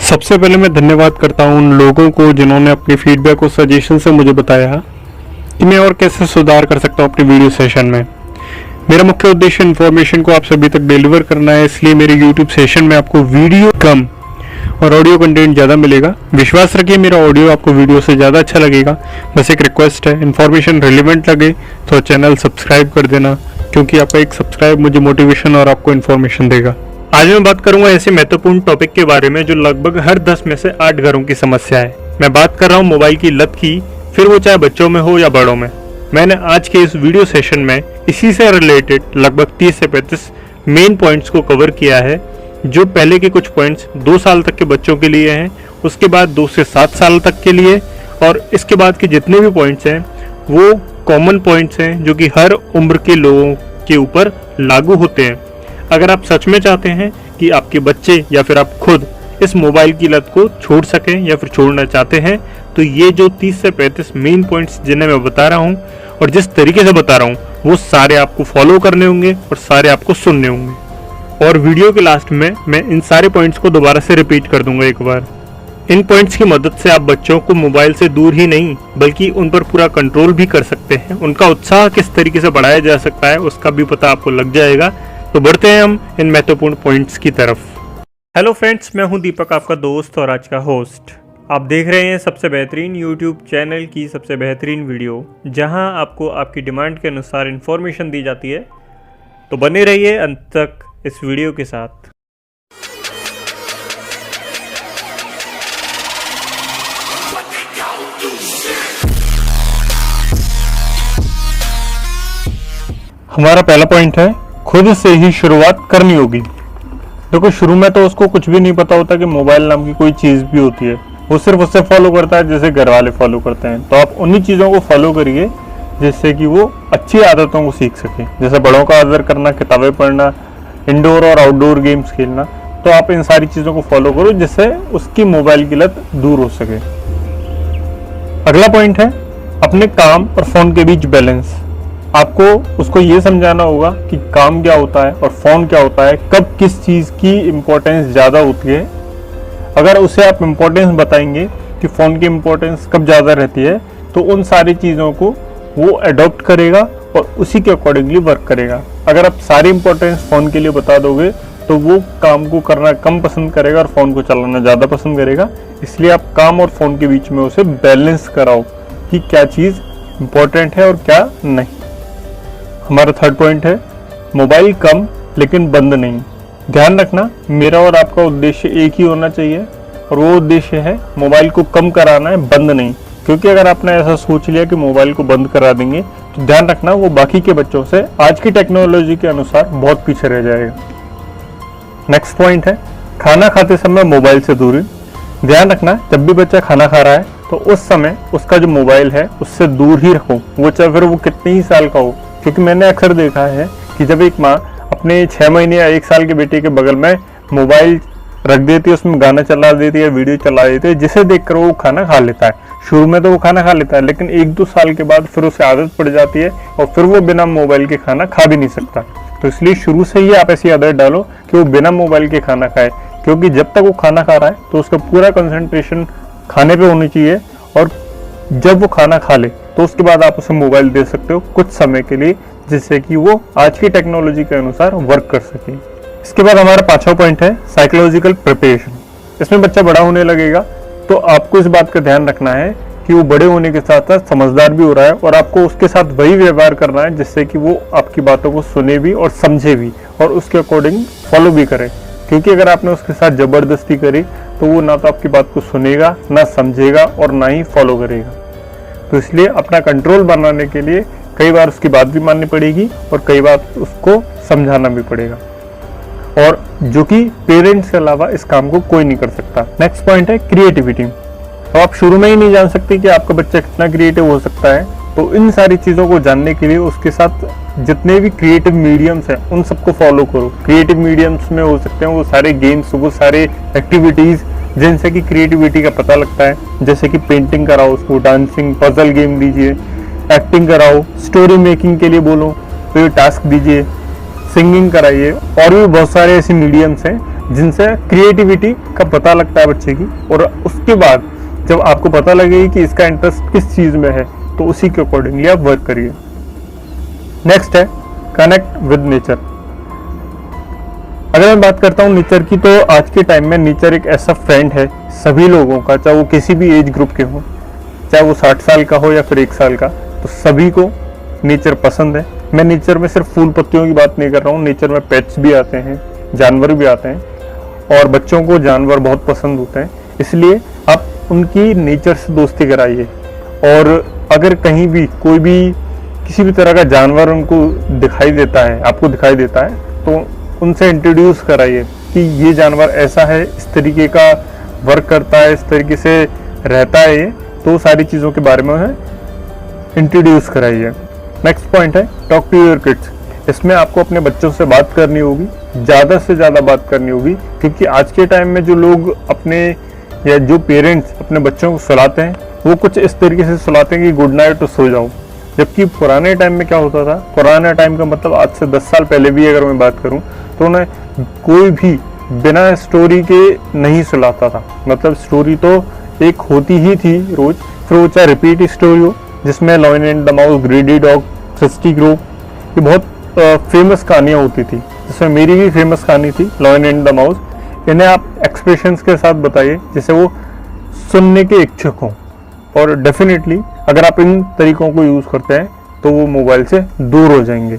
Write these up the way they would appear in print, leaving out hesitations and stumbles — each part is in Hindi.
सबसे पहले मैं धन्यवाद करता हूँ उन लोगों को जिन्होंने अपनी फीडबैक और सजेशन से मुझे बताया कि मैं और कैसे सुधार कर सकता हूँ अपने वीडियो सेशन में। मेरा मुख्य उद्देश्य इन्फॉर्मेशन को आप सभी तक डिलीवर करना है, इसलिए मेरे यूट्यूब सेशन में आपको वीडियो कम और ऑडियो कंटेंट ज़्यादा मिलेगा। विश्वास रखिए मेरा ऑडियो आपको वीडियो से ज़्यादा अच्छा लगेगा। बस एक रिक्वेस्ट है, इन्फॉर्मेशन रिलेवेंट लगे तो चैनल सब्सक्राइब कर देना, क्योंकि आपका एक सब्सक्राइब मुझे मोटिवेशन और आपको इन्फॉर्मेशन देगा। आज मैं बात करूंगा ऐसे महत्वपूर्ण टॉपिक के बारे में जो लगभग हर 10 में से 8 घरों की समस्या है। मैं बात कर रहा हूं मोबाइल की लत की, फिर वो चाहे बच्चों में हो या बड़ों में। मैंने आज के इस वीडियो सेशन में इसी से रिलेटेड लगभग 30 से 35 मेन पॉइंट्स को कवर किया है, जो पहले के कुछ पॉइंट्स 2 साल तक के बच्चों के लिए हैं, उसके बाद 2 से 7 साल तक के लिए, और इसके बाद के जितने भी पॉइंट्स हैं वो कॉमन पॉइंट्स हैं जो कि हर उम्र के लोगों के ऊपर लागू होते हैं। अगर आप सच में चाहते हैं कि आपके बच्चे या फिर आप खुद इस मोबाइल की लत को छोड़ सकें या फिर छोड़ना चाहते हैं, तो ये जो 30 से 35 मेन पॉइंट्स जिन्हें मैं बता रहा हूँ और जिस तरीके से बता रहा हूँ वो सारे आपको फॉलो करने होंगे और सारे आपको सुनने होंगे। और वीडियो के लास्ट में मैं इन सारे पॉइंट्स को दोबारा से रिपीट कर दूंगा एक बार। इन पॉइंट्स की मदद से आप बच्चों को मोबाइल से दूर ही नहीं बल्कि उन पर पूरा कंट्रोल भी कर सकते हैं। उनका उत्साह किस तरीके से बढ़ाया जा सकता है उसका भी पता आपको लग जाएगा। तो बढ़ते हैं हम इन महत्वपूर्ण पॉइंट्स की तरफ। हेलो फ्रेंड्स, मैं हूं दीपक, आपका दोस्त और आज का होस्ट। आप देख रहे हैं सबसे बेहतरीन यूट्यूब चैनल की सबसे बेहतरीन वीडियो, जहां आपको आपकी डिमांड के अनुसार इन्फॉर्मेशन दी जाती है। तो बने रहिए अंत तक इस वीडियो के साथ। हमारा पहला पॉइंट है, खुद से ही शुरुआत करनी होगी। देखो, शुरू में तो उसको कुछ भी नहीं पता होता कि मोबाइल नाम की कोई चीज़ भी होती है। वो सिर्फ उससे फॉलो करता है जैसे घर वाले फॉलो करते हैं। तो आप उन्हीं चीज़ों को फॉलो करिए जिससे कि वो अच्छी आदतों को सीख सके, जैसे बड़ों का आदर करना, किताबें पढ़ना, इंडोर और आउटडोर गेम्स खेलना। तो आप इन सारी चीज़ों को फॉलो करो जिससे उसकी मोबाइल की लत दूर हो सके। अगला पॉइंट है, अपने काम और फ़ोन के बीच बैलेंस। आपको उसको ये समझाना होगा कि काम क्या होता है और फ़ोन क्या होता है, कब किस चीज़ की इम्पोर्टेंस ज़्यादा होती है। अगर उसे आप इम्पोर्टेंस बताएंगे कि फ़ोन की इम्पोर्टेंस कब ज़्यादा रहती है, तो उन सारी चीज़ों को वो अडॉप्ट करेगा और उसी के अकॉर्डिंगली वर्क करेगा। अगर आप सारी इम्पोर्टेंस फ़ोन के लिए बता दोगे तो वो काम को करना कम पसंद करेगा और फ़ोन को चलाना ज़्यादा पसंद करेगा। इसलिए आप काम और फ़ोन के बीच में उसे बैलेंस कराओ कि क्या चीज़ इम्पोर्टेंट है और क्या नहीं। हमारा थर्ड पॉइंट है, मोबाइल कम लेकिन बंद नहीं। ध्यान रखना, मेरा और आपका उद्देश्य एक ही होना चाहिए और वो उद्देश्य है मोबाइल को कम कराना है, बंद नहीं। क्योंकि अगर आपने ऐसा सोच लिया कि मोबाइल को बंद करा देंगे तो ध्यान रखना वो बाकी के बच्चों से आज की टेक्नोलॉजी के अनुसार बहुत पीछे रह जाएगा। नेक्स्ट पॉइंट है, खाना खाते समय मोबाइल से दूरी। ध्यान रखना, जब भी बच्चा खाना खा रहा है तो उस समय उसका जो मोबाइल है उससे दूर ही रखो, वो चाहे फिर वो कितने ही साल का हो। क्योंकि मैंने अक्सर देखा है कि जब एक माँ अपने 6 महीने या 1 साल के बेटे के बगल में मोबाइल रख देती है, उसमें गाना चला देती है, वीडियो चला देती है, जिसे देखकर वो खाना खा लेता है। शुरू में तो वो खाना खा लेता है, लेकिन 1-2 साल के बाद फिर उसे आदत पड़ जाती है और फिर वो बिना मोबाइल के खाना खा भी नहीं सकता। तो इसलिए शुरू से ही आप ऐसी आदत डालो कि वो बिना मोबाइल के खाना खाए, क्योंकि जब तक वो खाना खा रहा है तो उसका पूरा कंसंट्रेशन खाने पे होनी चाहिए, और जब वो खाना खा ले तो उसके बाद आप उसे मोबाइल दे सकते हो कुछ समय के लिए, जिससे कि वो आज की टेक्नोलॉजी के अनुसार वर्क कर सके। इसके बाद हमारा 5वां पॉइंट है, साइकोलॉजिकल प्रिपरेशन। इसमें बच्चा बड़ा होने लगेगा तो आपको इस बात का ध्यान रखना है कि वो बड़े होने के साथ साथ समझदार भी हो रहा है, और आपको उसके साथ वही व्यवहार करना है जिससे कि वो आपकी बातों को सुने भी और समझे भी और उसके अकॉर्डिंग फॉलो भी करे। क्योंकि अगर आपने उसके साथ जबरदस्ती करी तो वो ना तो आपकी बात को सुनेगा, ना समझेगा और ना ही फॉलो करेगा। तो इसलिए अपना कंट्रोल बनाने के लिए कई बार उसकी बात भी माननी पड़ेगी और कई बार उसको समझाना भी पड़ेगा, और जो कि पेरेंट्स के अलावा इस काम को कोई नहीं कर सकता। नेक्स्ट पॉइंट है, क्रिएटिविटी। तो आप शुरू में ही नहीं जान सकते कि आपका बच्चा कितना क्रिएटिव हो सकता है, तो इन सारी चीज़ों को जानने के लिए उसके साथ जितने भी क्रिएटिव मीडियम्स हैं उन सबको फॉलो करो। क्रिएटिव मीडियम्स में हो सकते हैं वो सारे गेम्स, वो सारे एक्टिविटीज़ जिनसे कि क्रिएटिविटी का पता लगता है, जैसे कि पेंटिंग कराओ उसको, डांसिंग, पजल गेम दीजिए, एक्टिंग कराओ, स्टोरी मेकिंग के लिए बोलो तो ये टास्क दीजिए, सिंगिंग कराइए, और भी बहुत सारे ऐसे मीडियम्स हैं जिनसे क्रिएटिविटी का पता लगता है बच्चे की, और उसके बाद जब आपको पता लगेगी कि इसका इंटरेस्ट किस चीज़ में है तो उसी के अकॉर्डिंगली आप वर्क करिए। नेक्स्ट है कनेक्ट विद नेचर। अगर मैं बात करता हूँ नेचर की, तो आज के टाइम में नेचर एक ऐसा फ्रेंड है सभी लोगों का, चाहे वो किसी भी एज ग्रुप के हो, चाहे वो 60 साल का हो या फिर 1 साल का, तो सभी को नेचर पसंद है। मैं नेचर में सिर्फ फूल पत्तियों की बात नहीं कर रहा हूँ, नेचर में पेट्स भी आते हैं, जानवर भी आते हैं, और बच्चों को जानवर बहुत पसंद होते हैं। इसलिए आप उनकी नेचर से दोस्ती कराइए, और अगर कहीं भी कोई भी किसी भी तरह का जानवर उनको दिखाई देता है, आपको दिखाई देता है, तो उनसे इंट्रोड्यूस कराइए कि ये जानवर ऐसा है, इस तरीके का वर्क करता है, इस तरीके से रहता है ये, तो सारी चीज़ों के बारे में इंट्रोड्यूस कराइए। नेक्स्ट पॉइंट है टॉक टू योर किड्स। इसमें आपको अपने बच्चों से बात करनी होगी, ज़्यादा से ज़्यादा बात करनी होगी, क्योंकि आज के टाइम में जो लोग अपने या जो पेरेंट्स अपने बच्चों को सुलाते हैं वो कुछ इस तरीके से सुलाते हैं कि गुड नाइट तो सो जाओ। जबकि पुराने टाइम में क्या होता था, पुराने टाइम का मतलब आज से 10 साल पहले भी अगर मैं बात करूं तो उन्हें कोई भी बिना स्टोरी के नहीं सुलाता था। मतलब स्टोरी तो एक होती ही थी रोज, फिर वो चाहे रिपीट स्टोरी हो, जिसमें lion and the mouse, ग्रेडी dog, thirsty grow, ये बहुत फेमस कहानियाँ होती थी, जिसमें मेरी भी फेमस कहानी थी लॉयन एंड द माउस। इन्हें आप एक्सप्रेशंस के साथ बताइए जिससे वो सुनने के इच्छुक हों, और डेफिनेटली अगर आप इन तरीकों को यूज़ करते हैं तो वो मोबाइल से दूर हो जाएंगे।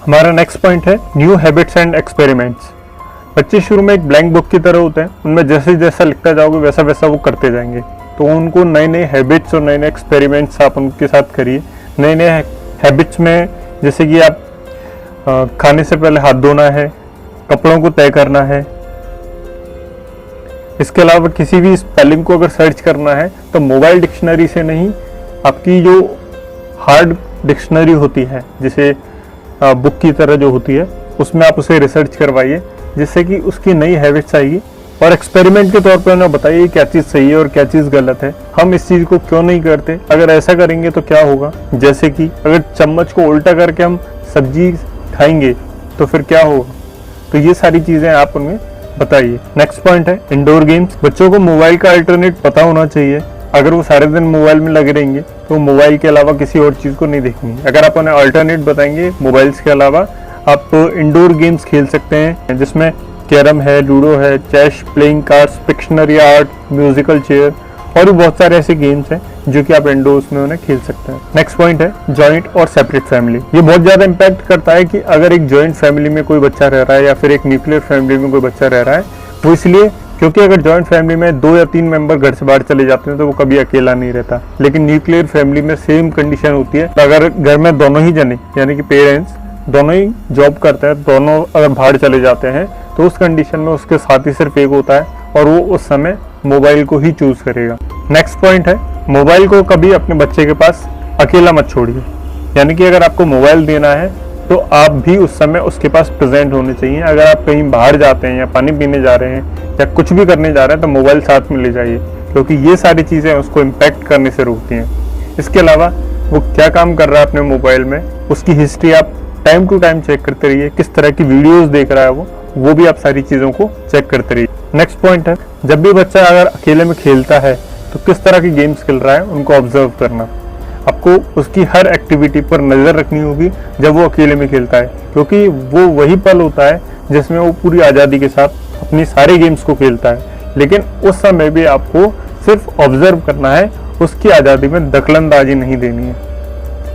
हमारा नेक्स्ट पॉइंट है न्यू हैबिट्स एंड एक्सपेरिमेंट्स। बच्चे शुरू में एक ब्लैंक बुक की तरह होते हैं, उनमें जैसे जैसा लिखता जाओगे वैसा वैसा वो करते जाएंगे। तो उनको नए नए हैबिट्स और नए नए एक्सपेरिमेंट्स आप उनके साथ करिए। नए नए हैबिट्स में जैसे कि आप खाने से पहले हाथ धोना है, कपड़ों को तय करना है। इसके अलावा किसी भी स्पेलिंग को अगर सर्च करना है तो मोबाइल डिक्शनरी से नहीं, आपकी जो हार्ड डिक्शनरी होती है, जिसे बुक की तरह जो होती है, उसमें आप उसे रिसर्च करवाइए, जिससे कि उसकी नई हैबिट्स आएगी। और एक्सपेरिमेंट के तौर पर उन्हें बताइए क्या चीज़ सही है और क्या चीज़ गलत है, हम इस चीज़ को क्यों नहीं करते, अगर ऐसा करेंगे तो क्या होगा। जैसे कि अगर चम्मच को उल्टा करके हम सब्जी खाएंगे तो फिर क्या होगा। तो ये सारी चीज़ें आप उनमें बताइए। नेक्स्ट पॉइंट है इंडोर गेम्स। बच्चों को मोबाइल का अल्टरनेट पता होना चाहिए। अगर वो सारे दिन मोबाइल में लगे रहेंगे तो मोबाइल के अलावा किसी और चीज़ को नहीं देखेंगे। अगर आप उन्हें अल्टरनेट बताएंगे मोबाइल्स के अलावा, आप इंडोर गेम्स खेल सकते हैं, जिसमें कैरम है, लूडो है, chess, playing cards, pictionary art, musical chair, और भी बहुत सारे ऐसे गेम्स हैं जो कि आप इंडोर्स में उन्हें खेल सकते हैं। नेक्स्ट पॉइंट है जॉइंट और सेपरेट फैमिली। ये बहुत ज़्यादा इम्पैक्ट करता है कि अगर एक जॉइंट फैमिली में कोई बच्चा रह रहा है या फिर एक न्यूक्लियर फैमिली में कोई बच्चा रह रहा है, वो इसलिए क्योंकि अगर जॉइंट फैमिली में 2 या 3 मेंबर घर से बाहर चले जाते हैं तो वो कभी अकेला नहीं रहता। लेकिन न्यूक्लियर फैमिली में सेम कंडीशन होती है। तो अगर घर में दोनों ही जने यानी कि पेरेंट्स दोनों ही जॉब करते हैं, दोनों अगर बाहर चले जाते हैं, तो उस कंडीशन में उसके साथ ही सिर्फ एक होता है और वो उस समय मोबाइल को ही चूज करेगा। नेक्स्ट पॉइंट है मोबाइल को कभी अपने बच्चे के पास अकेला मत छोड़िए। यानी कि अगर आपको मोबाइल देना है तो आप भी उस समय उसके पास प्रेजेंट होने चाहिए। अगर आप कहीं बाहर जाते हैं या पानी पीने जा रहे हैं या कुछ भी करने जा रहे हैं तो मोबाइल साथ में ले जाइए, क्योंकि ये सारी चीज़ें उसको इम्पैक्ट करने से रोकती हैं। इसके अलावा वो क्या काम कर रहा है अपने मोबाइल में, उसकी हिस्ट्री आप टाइम टू टाइम चेक करते रहिए। किस तरह की वीडियोस देख रहा है वो भी आप सारी चीज़ों को चेक करते रहिए। नेक्स्ट पॉइंट है जब भी बच्चा अगर अकेले में खेलता है तो किस तरह की गेम्स खेल रहा है उनको ऑब्जर्व करना। आपको उसकी हर एक्टिविटी पर नज़र रखनी होगी जब वो अकेले में खेलता है, क्योंकि वो वही पल होता है जिसमें वो पूरी आज़ादी के साथ अपनी सारे गेम्स को खेलता है। लेकिन उस समय भी आपको सिर्फ ऑब्जर्व करना है, उसकी आज़ादी में दखलंदाजी नहीं देनी है,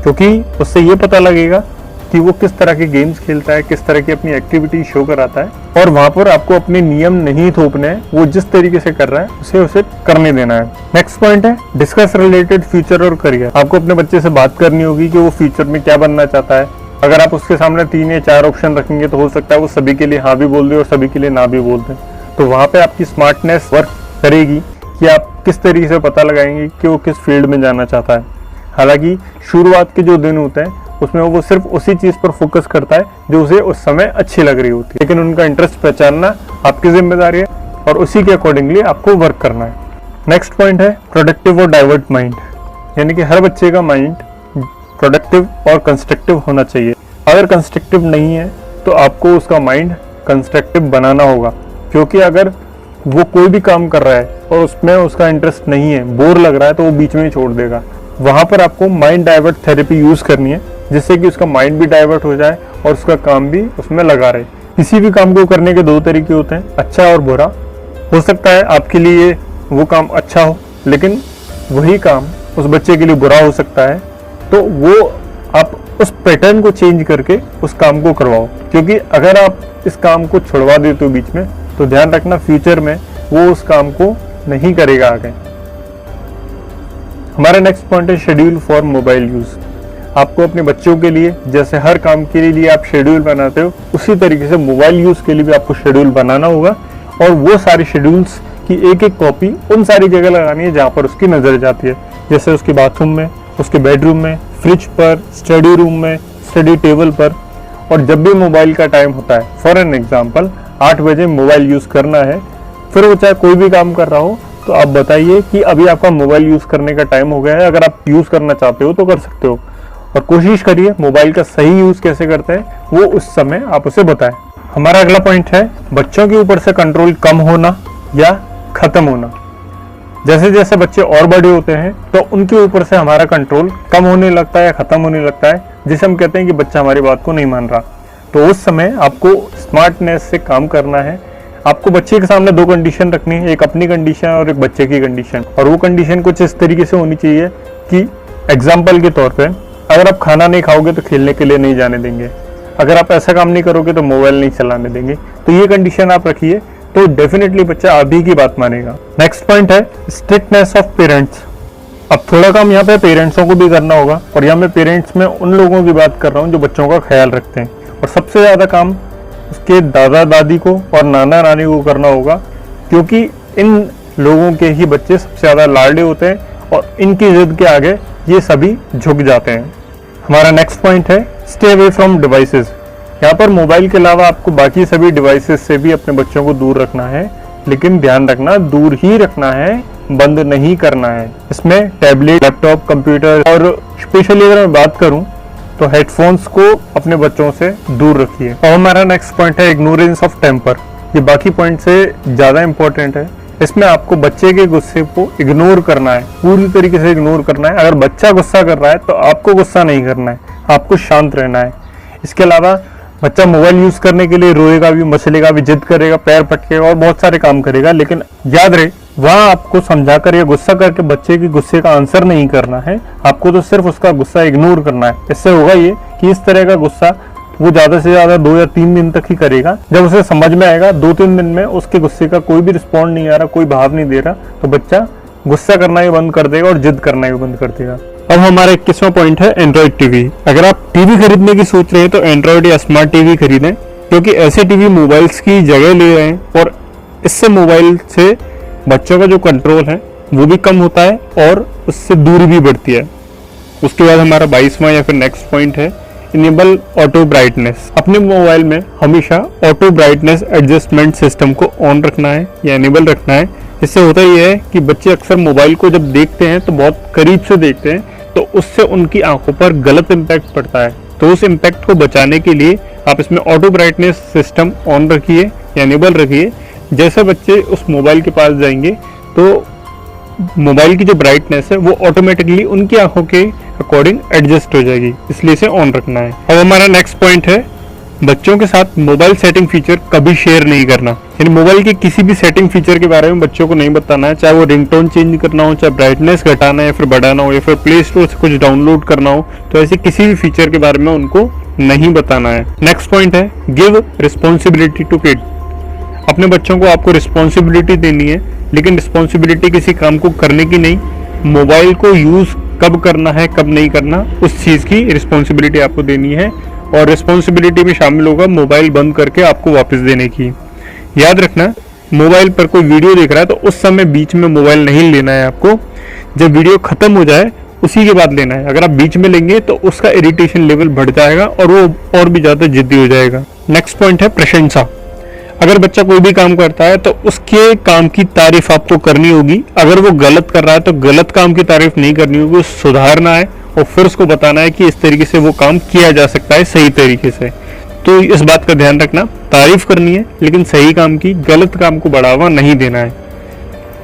क्योंकि उससे ये पता लगेगा कि वो किस तरह के गेम्स खेलता है, किस तरह की अपनी एक्टिविटी शो कराता है, और वहाँ पर आपको अपने नियम नहीं थोपने हैं। वो जिस तरीके से कर रहा है उसे करने देना है। नेक्स्ट पॉइंट है डिस्कस रिलेटेड फ्यूचर और करियर। आपको अपने बच्चे से बात करनी होगी कि वो फ्यूचर में क्या बनना चाहता है। अगर आप उसके सामने 3 या 4 ऑप्शन रखेंगे तो हो सकता है वो सभी के लिए हाँ भी बोल दे और सभी के लिए ना भी बोल दे। तो वहाँ पे आपकी स्मार्टनेस वर्क करेगी कि आप किस तरीके से पता लगाएंगे कि वो किस फील्ड में जाना चाहता है। हालांकि शुरुआत के जो दिन होते हैं उसमें वो सिर्फ उसी चीज़ पर फोकस करता है जो उसे उस समय अच्छी लग रही होती है, लेकिन उनका इंटरेस्ट पहचानना आपकी जिम्मेदारी है और उसी के अकॉर्डिंगली आपको वर्क करना है। नेक्स्ट पॉइंट है प्रोडक्टिव और डाइवर्ट माइंड। यानी कि हर बच्चे का माइंड प्रोडक्टिव और कंस्ट्रक्टिव होना चाहिए। अगर कंस्ट्रक्टिव नहीं है तो आपको उसका माइंड कंस्ट्रक्टिव बनाना होगा। क्योंकि अगर वो कोई भी काम कर रहा है और उसमें उसका इंटरेस्ट नहीं है, बोर लग रहा है, तो वो बीच में ही छोड़ देगा। वहां पर आपको माइंड डाइवर्ट थेरेपी यूज करनी है, जिससे कि उसका माइंड भी डाइवर्ट हो जाए और उसका काम भी उसमें लगा रहे। किसी भी काम को करने के दो तरीके होते हैं, अच्छा और बुरा। हो सकता है आपके लिए वो काम अच्छा हो, लेकिन वही काम उस बच्चे के लिए बुरा हो सकता है। तो वो आप उस पैटर्न को चेंज करके उस काम को करवाओ, क्योंकि अगर आप इस काम को छुड़वा देते हो बीच में, तो ध्यान रखना फ्यूचर में वो उस काम को नहीं करेगा आगे। हमारा नेक्स्ट पॉइंट है शेड्यूल फॉर मोबाइल यूज। आपको अपने बच्चों के लिए जैसे हर काम के लिए आप शेड्यूल बनाते हो, उसी तरीके से मोबाइल यूज के लिए भी आपको शेड्यूल बनाना होगा, और वो सारे शेड्यूल्स की एक एक कॉपी उन सारी जगह लगानी है जहाँ पर उसकी नजर जाती है, जैसे उसके बाथरूम में, उसके बेडरूम में, फ्रिज पर, स्टडी रूम में, स्टडी टेबल पर। और जब भी मोबाइल का टाइम होता है, फॉर एन एग्जाम्पल 8 बजे मोबाइल यूज करना है, फिर वो चाहे कोई भी काम कर रहा हो, तो आप बताइए कि अभी आपका मोबाइल यूज करने का टाइम हो गया है। अगर आप यूज करना चाहते हो तो कर सकते हो, और कोशिश करिए मोबाइल का सही यूज कैसे करते हैं वो उस समय आप उसे बताएं। हमारा अगला पॉइंट है बच्चों के ऊपर से कंट्रोल कम होना या खत्म होना। जैसे जैसे बच्चे और बड़े होते हैं तो उनके ऊपर से हमारा कंट्रोल कम होने लगता है या खत्म होने लगता है, जिसे हम कहते हैं कि बच्चा हमारी बात को नहीं मान रहा। तो उस समय आपको स्मार्टनेस से काम करना है। आपको बच्चे के सामने 2 कंडीशन रखनी है, एक अपनी कंडीशन और एक बच्चे की कंडीशन। और वो कंडीशन कुछ इस तरीके से होनी चाहिए कि एग्जाम्पल के तौर पे, अगर आप खाना नहीं खाओगे तो खेलने के लिए नहीं जाने देंगे, अगर आप ऐसा काम नहीं करोगे तो मोबाइल नहीं चलाने देंगे। तो ये कंडीशन आप रखिए, तो डेफिनेटली बच्चा अभी की बात मानेगा। नेक्स्ट पॉइंट है स्ट्रिक्टनेस ऑफ पेरेंट्स। अब थोड़ा काम यहाँ पे पेरेंट्सों को भी करना होगा, और यहाँ मैं पेरेंट्स में उन लोगों की बात कर रहा हूँ जो बच्चों का ख्याल रखते हैं, और सबसे ज्यादा काम उसके दादा दादी को और नाना नानी को करना होगा, क्योंकि इन लोगों के ही बच्चे सबसे ज्यादा लाडले होते हैं और इनकी जिद के आगे ये सभी झुक जाते हैं। हमारा नेक्स्ट पॉइंट है स्टे अवे फ्रॉम डिवाइसेस। यहाँ पर मोबाइल के अलावा आपको बाकी सभी डिवाइसेस से भी अपने बच्चों को दूर रखना है, लेकिन ध्यान रखना दूर ही रखना है, बंद नहीं करना है। इसमें टैबलेट, लैपटॉप, कंप्यूटर, और स्पेशली अगर मैं बात करूं तो हेडफोन्स को अपने बच्चों से दूर रखिए। और हमारा नेक्स्ट पॉइंट है इग्नोरेंस ऑफ टेम्पर। ये बाकी पॉइंट से ज्यादा इंपॉर्टेंट है। इसमें आपको बच्चे के गुस्से को इग्नोर करना है, पूरी तरीके से इग्नोर करना है। अगर बच्चा गुस्सा कर रहा है तो आपको गुस्सा नहीं करना है, आपको शांत रहना है। इसके अलावा बच्चा मोबाइल यूज करने के लिए रोएगा भी, मचलेगा भी, जिद करेगा, पैर पटकेगा और बहुत सारे काम करेगा, लेकिन याद रहे वहां आपको समझाकर या गुस्सा करके बच्चे के गुस्से का आंसर नहीं करना है, आपको तो सिर्फ उसका गुस्सा इग्नोर करना है। इससे होगा ये कि इस तरह का गुस्सा वो ज्यादा से ज्यादा 2 या 3 दिन तक ही करेगा। जब उसे समझ में आएगा 2-3 दिन में उसके गुस्से का कोई भी रिस्पॉन्ड नहीं आ रहा, कोई भाव नहीं दे रहा, तो बच्चा गुस्सा करना ही बंद कर देगा और जिद करना ही बंद कर देगा। अब हमारा 21वां पॉइंट है एंड्रॉइड टीवी। अगर आप टीवी खरीदने की सोच रहे हैं तो एंड्रॉइड या स्मार्ट टीवी खरीदें, क्योंकि ऐसे टीवी मोबाइल्स की जगह ले रहे हैं, और इससे मोबाइल से बच्चों का जो कंट्रोल है वो भी कम होता है और उससे दूरी भी बढ़ती है। उसके बाद हमारा 22वां या फिर नेक्स्ट पॉइंट है इनेबल ऑटो ब्राइटनेस। अपने मोबाइल में हमेशा ऑटो ब्राइटनेस एडजस्टमेंट सिस्टम को ऑन रखना है या इनेबल रखना है। इससे होता यह है कि बच्चे अक्सर मोबाइल को जब देखते हैं तो बहुत करीब से देखते हैं, तो उससे उनकी आंखों पर गलत इम्पैक्ट पड़ता है। तो उस इम्पैक्ट को बचाने के लिए आप इसमें ऑटो ब्राइटनेस सिस्टम ऑन रखिए या इनेबल रखिए। जैसे बच्चे उस मोबाइल के पास जाएंगे तो मोबाइल की जो ब्राइटनेस है वो ऑटोमेटिकली उनकी आंखों के अकॉर्डिंग एडजस्ट हो जाएगी, इसलिए इसे ऑन रखना है। अब हमारा नेक्स्ट पॉइंट है बच्चों के साथ मोबाइल सेटिंग फीचर कभी शेयर नहीं करना। यानी मोबाइल के किसी भी सेटिंग फीचर के बारे में बच्चों को नहीं बताना है, चाहे वो रिंगटोन चेंज करना हो, चाहे ब्राइटनेस घटाना है या फिर बढ़ाना हो, या फिर प्ले स्टोर से कुछ डाउनलोड करना हो, तो ऐसे किसी भी फीचर के बारे में उनको नहीं बताना है। नेक्स्ट पॉइंट है गिव रिस्पॉन्सिबिलिटी टू किड। अपने बच्चों को आपको रिस्पॉन्सिबिलिटी देनी है, लेकिन रिस्पॉन्सिबिलिटी किसी काम को करने की नहीं, मोबाइल को यूज कब करना है कब नहीं करना उस चीज की रिस्पॉन्सिबिलिटी आपको देनी है। और रिस्पॉन्सिबिलिटी में शामिल होगा मोबाइल बंद करके आपको वापस देने की। याद रखना मोबाइल पर कोई वीडियो देख रहा है तो उस समय बीच में मोबाइल नहीं लेना है आपको, जब वीडियो खत्म हो जाए उसी के बाद लेना है। अगर आप बीच में लेंगे तो उसका इरिटेशन लेवल बढ़ जाएगा और वो और भी ज्यादा जिद्दी हो जाएगा। नेक्स्ट पॉइंट है प्रशंसा। अगर बच्चा कोई भी काम करता है तो उसके काम की तारीफ आपको करनी होगी। अगर वो गलत कर रहा है तो गलत काम की तारीफ नहीं करनी होगी, सुधारना है और फिर उसको बताना है कि इस तरीके से वो काम किया जा सकता है सही तरीके से। तो इस बात का ध्यान रखना, तारीफ करनी है लेकिन सही काम की, गलत काम को बढ़ावा नहीं देना है।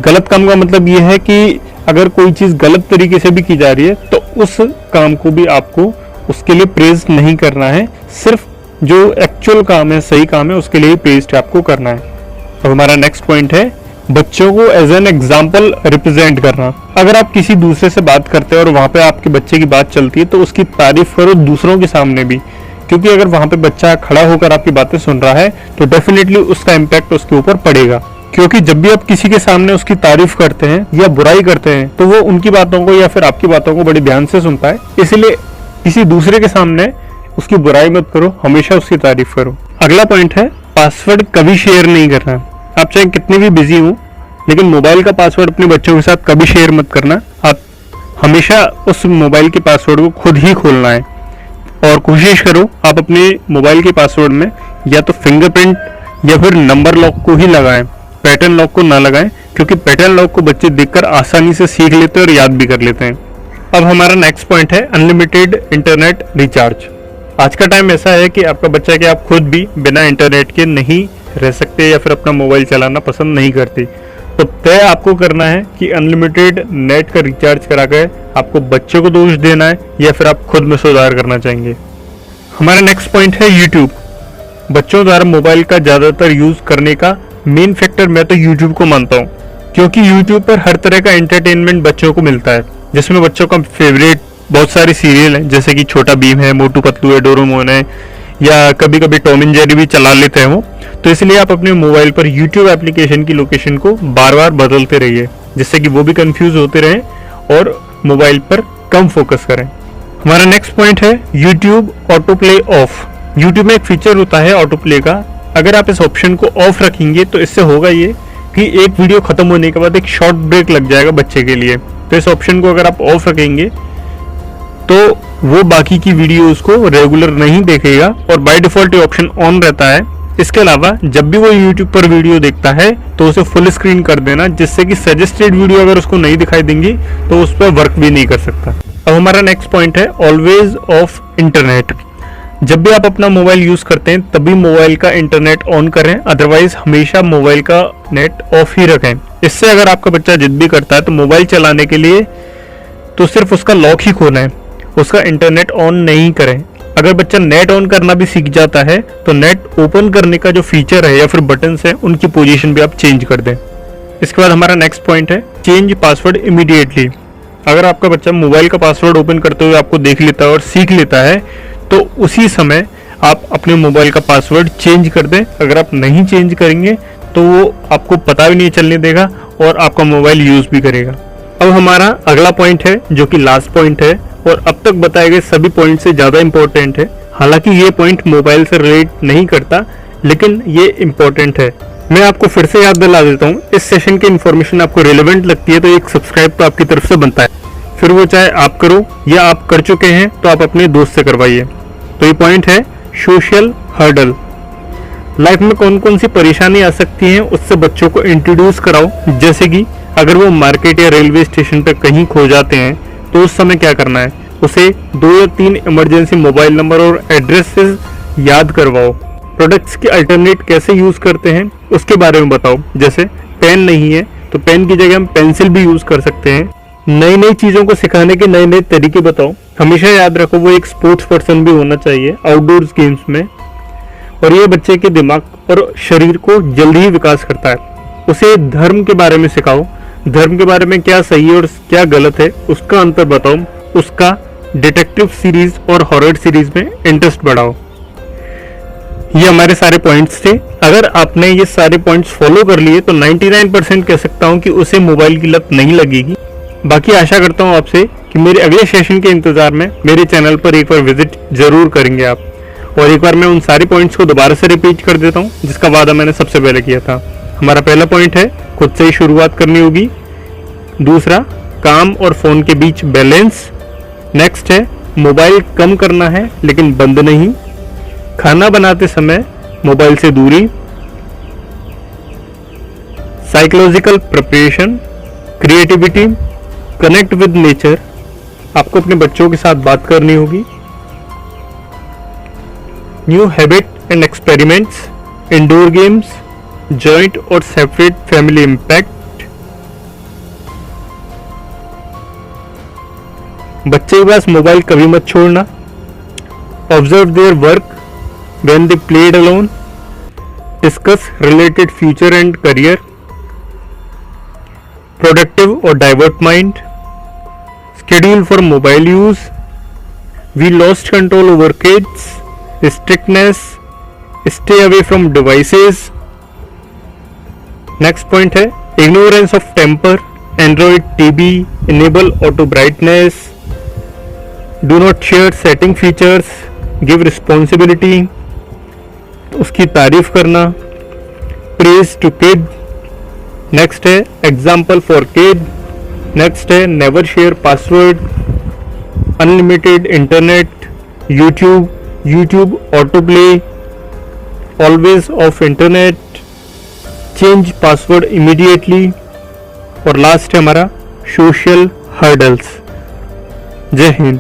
गलत काम का मतलब ये है कि अगर कोई चीज गलत तरीके से भी की जा रही है तो उस काम को भी आपको उसके लिए प्रेज नहीं करना है, सिर्फ जो एक्चुअल काम है, सही काम है, उसके लिए प्रेज आपको करना है। अब हमारा नेक्स्ट पॉइंट है बच्चों को एज एन एग्जाम्पल रिप्रेजेंट करना। अगर आप किसी दूसरे से बात करते हैं और वहां पे आपके बच्चे की बात चलती है तो उसकी तारीफ करो दूसरों के सामने भी, क्योंकि अगर वहां पे बच्चा खड़ा होकर आपकी बातें सुन रहा है तो डेफिनेटली उसका इम्पैक्ट उसके ऊपर पड़ेगा। क्योंकि जब भी आप किसी के सामने उसकी तारीफ करते हैं या बुराई करते हैं तो वो उनकी बातों को या फिर आपकी बातों को बड़ी ध्यान से सुनता है, इसलिए किसी दूसरे के सामने उसकी बुराई मत करो, हमेशा उसकी तारीफ करो। अगला पॉइंट है पासवर्ड कभी शेयर नहीं करना। आप चाहे कितने भी बिजी हो लेकिन मोबाइल का पासवर्ड अपने बच्चों के साथ कभी शेयर मत करना। आप हमेशा उस मोबाइल के पासवर्ड को खुद ही खोलना है और कोशिश करो आप अपने मोबाइल के पासवर्ड में या तो फिंगरप्रिंट या फिर नंबर लॉक को ही लगाएं, पैटर्न लॉक को ना लगाएं, क्योंकि पैटर्न लॉक को बच्चे देखकर आसानी से सीख लेते हैं और याद भी कर लेते हैं। अब हमारा नेक्स्ट पॉइंट है अनलिमिटेड इंटरनेट रिचार्ज। आज का टाइम ऐसा है कि आपका बच्चा कि आप खुद भी बिना इंटरनेट के नहीं रह सकते या फिर अपना मोबाइल चलाना पसंद नहीं करते, तो तय आपको करना है कि अनलिमिटेड नेट का रिचार्ज करा कर आपको बच्चे को दोष देना है या फिर आप खुद में सुधार करना चाहेंगे। हमारा नेक्स्ट पॉइंट है यूट्यूब। बच्चों द्वारा मोबाइल का ज्यादातर यूज करने का मेन फैक्टर मैं तो यूट्यूब को मानता हूँ, क्योंकि यूट्यूब पर हर तरह का एंटरटेनमेंट बच्चों को मिलता है, जिसमें बच्चों का फेवरेट बहुत सारे सीरियल हैं, जैसे कि छोटा भीम है, मोटू पतलू है, डोरेमोन है, या कभी कभी टॉम एंड जेरी भी चला लेते हैं वो। तो इसलिए आप अपने मोबाइल पर यूट्यूब एप्लीकेशन की लोकेशन को बार बार बदलते रहिए, जिससे कि वो भी कंफ्यूज होते रहें और मोबाइल पर कम फोकस करें। हमारा नेक्स्ट पॉइंट है YouTube auto play of. YouTube में एक फीचर होता है ऑटो प्ले का, अगर आप इस ऑप्शन को ऑफ रखेंगे तो इससे होगा ये कि एक वीडियो खत्म होने के बाद एक शॉर्ट ब्रेक लग जाएगा बच्चे के लिए। तो इस ऑप्शन को अगर आप ऑफ रखेंगे तो वो बाकी की वीडियोस को रेगुलर नहीं देखेगा और बाय डिफॉल्ट ये ऑप्शन ऑन रहता है। इसके अलावा जब भी वो YouTube पर वीडियो देखता है तो उसे फुल स्क्रीन कर देना, जिससे कि सजेस्टेड वीडियो अगर उसको नहीं दिखाई देंगी तो उस पर वर्क भी नहीं कर सकता। अब हमारा नेक्स्ट पॉइंट है ऑलवेज ऑफ इंटरनेट। जब भी आप अपना मोबाइल यूज करते हैं तभी मोबाइल का इंटरनेट ऑन करें, अदरवाइज हमेशा मोबाइल का नेट ऑफ ही रखें। इससे अगर आपका बच्चा जिद भी करता है तो मोबाइल चलाने के लिए तो सिर्फ उसका लॉक ही खोलें, उसका इंटरनेट ऑन नहीं करें। अगर बच्चा नेट ऑन करना भी सीख जाता है तो नेट ओपन करने का जो फीचर है या फिर बटन्स है उनकी पोजीशन भी आप चेंज कर दें। इसके बाद हमारा नेक्स्ट पॉइंट है चेंज पासवर्ड इमीडिएटली। अगर आपका बच्चा मोबाइल का पासवर्ड ओपन करते हुए आपको देख लेता है और सीख लेता है तो उसी समय आप अपने मोबाइल का पासवर्ड चेंज कर दें। अगर आप नहीं चेंज करेंगे तो वो आपको पता भी नहीं चलने देगा और आपका मोबाइल यूज भी करेगा। अब हमारा अगला पॉइंट है जो कि लास्ट पॉइंट है और अब तक बताए गए सभी पॉइंट से ज्यादा इंपॉर्टेंट है। हालांकि ये पॉइंट मोबाइल से रिलेट नहीं करता लेकिन ये इंपॉर्टेंट है। मैं आपको फिर से याद दिला देता हूँ, इस सेशन की इन्फॉर्मेशन आपको रिलेवेंट लगती है तो एक सब्सक्राइब तो आपकी तरफ से बनता है, फिर वो चाहे आप करो या आप कर चुके हैं तो आप अपने दोस्त से करवाइए। तो ये पॉइंट है सोशल हर्डल। लाइफ में कौन कौन सी परेशानी आ सकती है उससे बच्चों को इंट्रोड्यूस कराओ, जैसे कि अगर वो मार्केट या रेलवे स्टेशन पर कहीं खो जाते हैं तो उस समय क्या करना है, उसे 2 या 3 इमरजेंसी मोबाइल नंबर और एड्रेसेस याद करवाओ। प्रोडक्ट्स के अल्टरनेट कैसे यूज करते हैं उसके बारे में बताओ, जैसे पेन नहीं है तो पेन की जगह हम पेंसिल भी यूज कर सकते हैं। नई नई चीजों को सिखाने के नए नए तरीके बताओ। हमेशा याद रखो वो एक स्पोर्ट्स पर्सन भी होना चाहिए आउटडोर गेम्स में, और ये बच्चे के दिमाग और शरीर को जल्दी ही विकास करता है। उसे धर्म के बारे में सिखाओ, धर्म के बारे में क्या सही है और क्या गलत है उसका अंतर बताओ। उसका डिटेक्टिव सीरीज और हॉरर सीरीज में इंटरेस्ट बढ़ाओ। ये हमारे सारे पॉइंट्स थे। अगर आपने ये सारे पॉइंट्स फॉलो कर लिए तो 99% कह सकता हूँ कि उसे मोबाइल की लत नहीं लगेगी। बाकी आशा करता हूँ आपसे कि मेरे अगले सेशन के इंतजार में मेरे चैनल पर एक बार विजिट जरूर करेंगे आप। और एक बार मैं उन सारे पॉइंट्स को दोबारा से रिपीट कर देता हूँ जिसका वादा मैंने सबसे पहले किया था। हमारा पहला पॉइंट है खुद से ही शुरुआत करनी होगी। दूसरा, काम और फोन के बीच बैलेंस। नेक्स्ट है मोबाइल कम करना है लेकिन बंद नहीं। खाना बनाते समय मोबाइल से दूरी। Psychological preparation, creativity, connect with nature. आपको अपने बच्चों के साथ बात करनी होगी। New habit and experiments, indoor games, joint और सेपरेट फैमिली इम्पैक्ट। बच्चे के पास मोबाइल कभी मत छोड़ना। Observe their work when they played alone, discuss related future and career, productive और divert mind, schedule for mobile use, we lost control over kids, strictness, stay away from devices. Next point है ignorance of temper, Android TV, enable auto brightness, do not share setting features, give responsibility, उसकी तारीफ करना, praise to kid. Next है example for kid. नेक्स्ट है never share password, unlimited internet, YouTube auto play, always of internet, change password immediately, और लास्ट है हमारा सोशल हर्डल्स। जय हिंद।